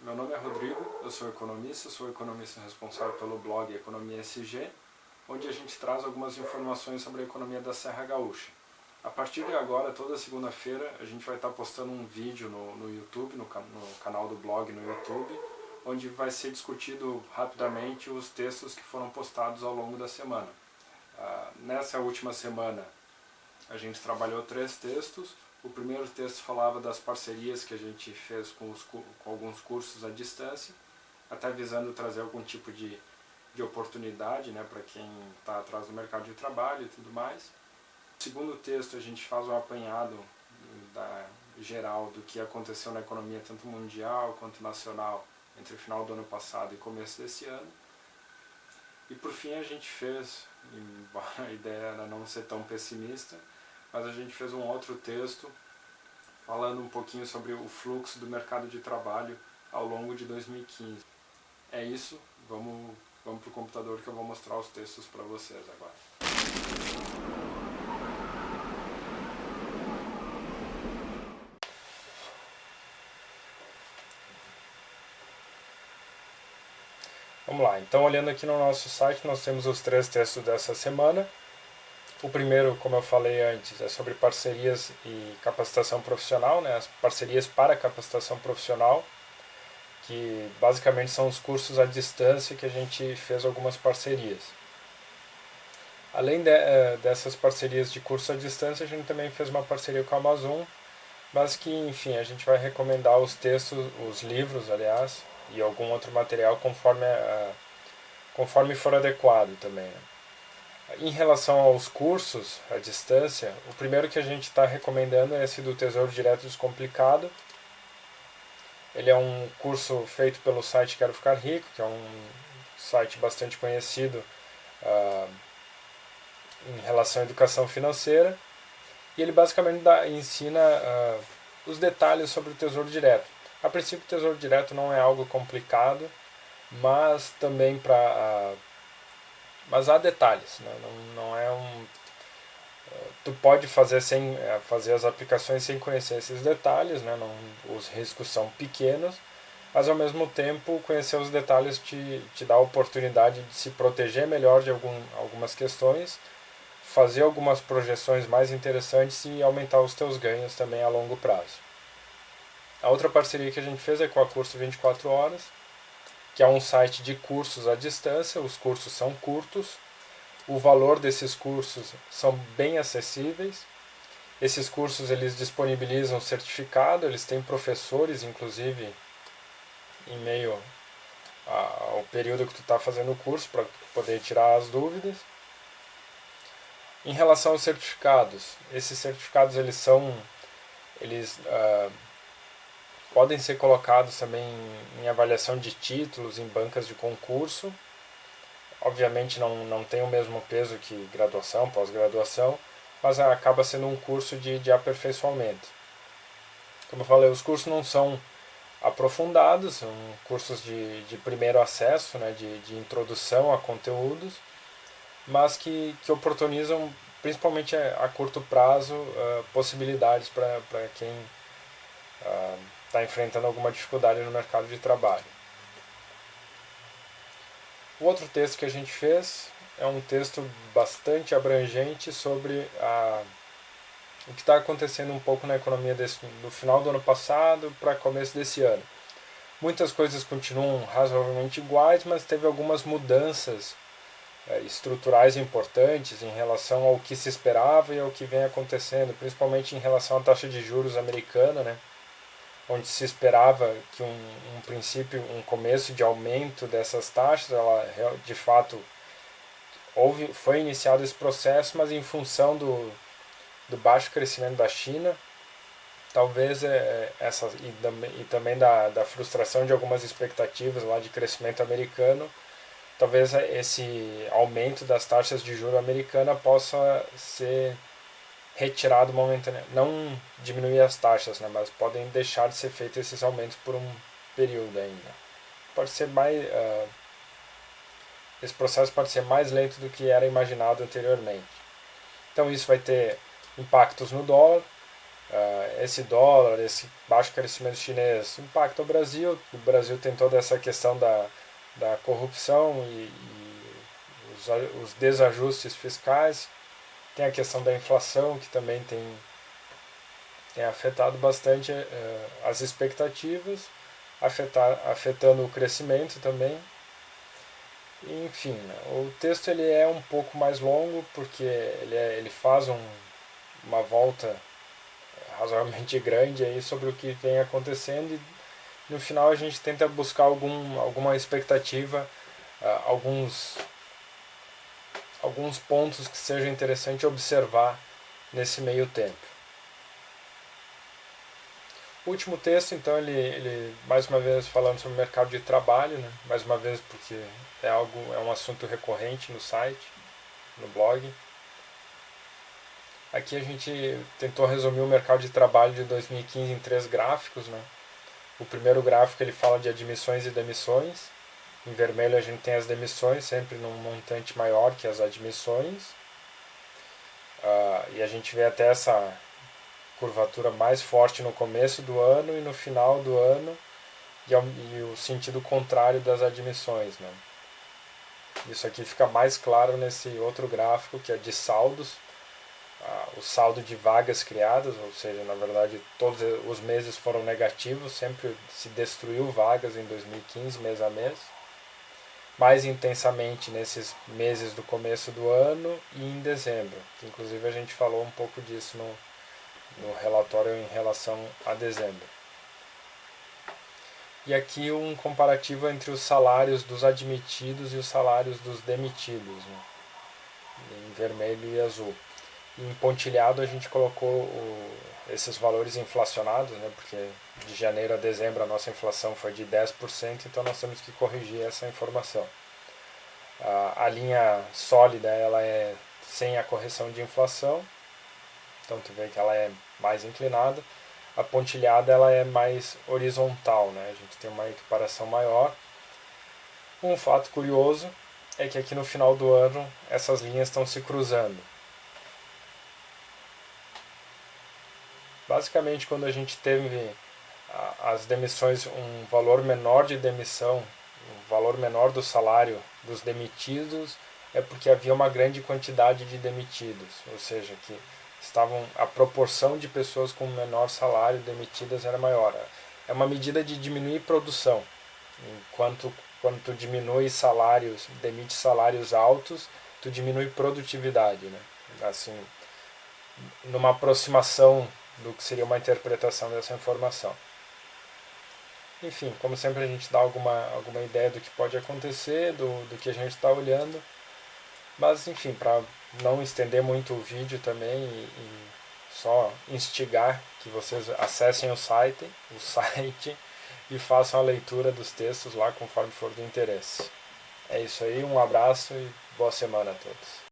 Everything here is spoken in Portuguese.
Meu nome é Rodrigo, eu sou economista responsável pelo blog Economia SG, onde a gente traz algumas informações sobre a economia da Serra Gaúcha. A partir de agora, toda segunda-feira, a gente vai estar postando um vídeo no YouTube, no canal do blog no YouTube, onde vai ser discutido rapidamente os textos que foram postados ao longo da semana. Nessa última semana, a gente trabalhou 3 textos. O primeiro texto falava das parcerias que a gente fez com alguns cursos à distância, até visando trazer algum tipo de oportunidade, né, para quem está atrás do mercado de trabalho e tudo mais. No segundo texto a gente faz um apanhado geral do que aconteceu na economia tanto mundial quanto nacional entre o final do ano passado e começo desse ano. E por fim a gente fez, embora a ideia era não ser tão pessimista, mas a gente fez um outro texto falando um pouquinho sobre o fluxo do mercado de trabalho ao longo de 2015. É isso, vamos para o computador que eu vou mostrar os textos para vocês agora. Vamos lá, então olhando aqui no nosso site nós temos os 3 textos dessa semana. O primeiro, como eu falei antes, é sobre parcerias e capacitação profissional, né? As parcerias para capacitação profissional, que basicamente são os cursos à distância que a gente fez algumas parcerias. Além dessas parcerias de curso à distância, a gente também fez uma parceria com a Amazon, mas que, enfim, a gente vai recomendar os textos, os livros, aliás, e algum outro material conforme for adequado também, né? Em relação aos cursos à distância, o primeiro que a gente está recomendando é esse do Tesouro Direto Descomplicado. Ele é um curso feito pelo site Quero Ficar Rico, que é um site bastante conhecido em relação à educação financeira. E ele basicamente ensina os detalhes sobre o Tesouro Direto. A princípio, o Tesouro Direto não é algo complicado, mas também mas há detalhes, né? Não é tu pode fazer as aplicações sem conhecer esses detalhes, né? Os riscos são pequenos, mas ao mesmo tempo conhecer os detalhes te dá a oportunidade de se proteger melhor de algumas questões, fazer algumas projeções mais interessantes e aumentar os teus ganhos também a longo prazo. A outra parceria que a gente fez é com a Curso 24 Horas, que é um site de cursos à distância. Os cursos são curtos, o valor desses cursos são bem acessíveis. Esses cursos eles disponibilizam certificado, eles têm professores, inclusive, em meio ao período que tu está fazendo o curso, para poder tirar as dúvidas. Em relação aos certificados, esses certificados eles podem ser colocados também em avaliação de títulos em bancas de concurso. Obviamente não tem o mesmo peso que graduação, pós-graduação, mas acaba sendo um curso de aperfeiçoamento. Como eu falei, os cursos não são aprofundados, são cursos de primeiro acesso, né, de introdução a conteúdos, mas que oportunizam, principalmente a curto prazo, possibilidades para quem está enfrentando alguma dificuldade no mercado de trabalho. O outro texto que a gente fez é um texto bastante abrangente sobre o que está acontecendo um pouco na economia do final do ano passado para começo desse ano. Muitas coisas continuam razoavelmente iguais, mas teve algumas mudanças estruturais importantes em relação ao que se esperava e ao que vem acontecendo, principalmente em relação à taxa de juros americana, né? Onde se esperava que um começo de aumento dessas taxas, ela de fato foi iniciado esse processo, mas em função do baixo crescimento da China, talvez e também da frustração de algumas expectativas lá de crescimento americano, talvez esse aumento das taxas de juros americana possa ser retirado momentaneamente, não diminuir as taxas, né, mas podem deixar de ser feitos esses aumentos por um período ainda. Pode ser esse processo pode ser mais lento do que era imaginado anteriormente. Então isso vai ter impactos no dólar. esse dólar, esse baixo crescimento chinês impacta o Brasil tem toda essa questão da corrupção e os desajustes fiscais, tem a questão da inflação, que também tem afetado bastante as expectativas, afetando o crescimento também. Enfim, o texto ele é um pouco mais longo, porque ele faz uma volta razoavelmente grande aí sobre o que vem acontecendo, e no final a gente tenta buscar alguma expectativa, alguns pontos que seja interessante observar nesse meio tempo. O último texto, então, ele mais uma vez falando sobre o mercado de trabalho, né? Mais uma vez porque é um assunto recorrente no site, no blog. Aqui a gente tentou resumir o mercado de trabalho de 2015 em 3 gráficos, né? O primeiro gráfico ele fala de admissões e demissões. Em vermelho a gente tem as demissões, sempre num montante maior que as admissões. E a gente vê até essa curvatura mais forte no começo do ano e no final do ano, e o sentido contrário das admissões, né? Isso aqui fica mais claro nesse outro gráfico, que é de saldos. O saldo de vagas criadas, ou seja, na verdade todos os meses foram negativos, sempre se destruiu vagas em 2015, mês a mês, mais intensamente nesses meses do começo do ano e em dezembro, que inclusive a gente falou um pouco disso no relatório em relação a dezembro. E aqui um comparativo entre os salários dos admitidos e os salários dos demitidos, né? Em vermelho e azul. Em pontilhado a gente colocou esses valores inflacionados, né, porque de janeiro a dezembro a nossa inflação foi de 10%, então nós temos que corrigir essa informação. A linha sólida ela é sem a correção de inflação, então tu vê que ela é mais inclinada. A pontilhada ela é mais horizontal, né, a gente tem uma equiparação maior. Um fato curioso é que aqui no final do ano essas linhas estão se cruzando. Basicamente, quando a gente teve as demissões, um valor menor de demissão, um valor menor do salário dos demitidos, é porque havia uma grande quantidade de demitidos, ou seja, que a proporção de pessoas com menor salário demitidas era maior. É uma medida de diminuir produção. Quando tu diminui salários, demite salários altos, tu diminui produtividade, né? Assim, numa aproximação do que seria uma interpretação dessa informação. Enfim, como sempre a gente dá alguma ideia do que pode acontecer, do que a gente está olhando, mas enfim, para não estender muito o vídeo também e só instigar que vocês acessem o site e façam a leitura dos textos lá conforme for do interesse. É isso aí, um abraço e boa semana a todos.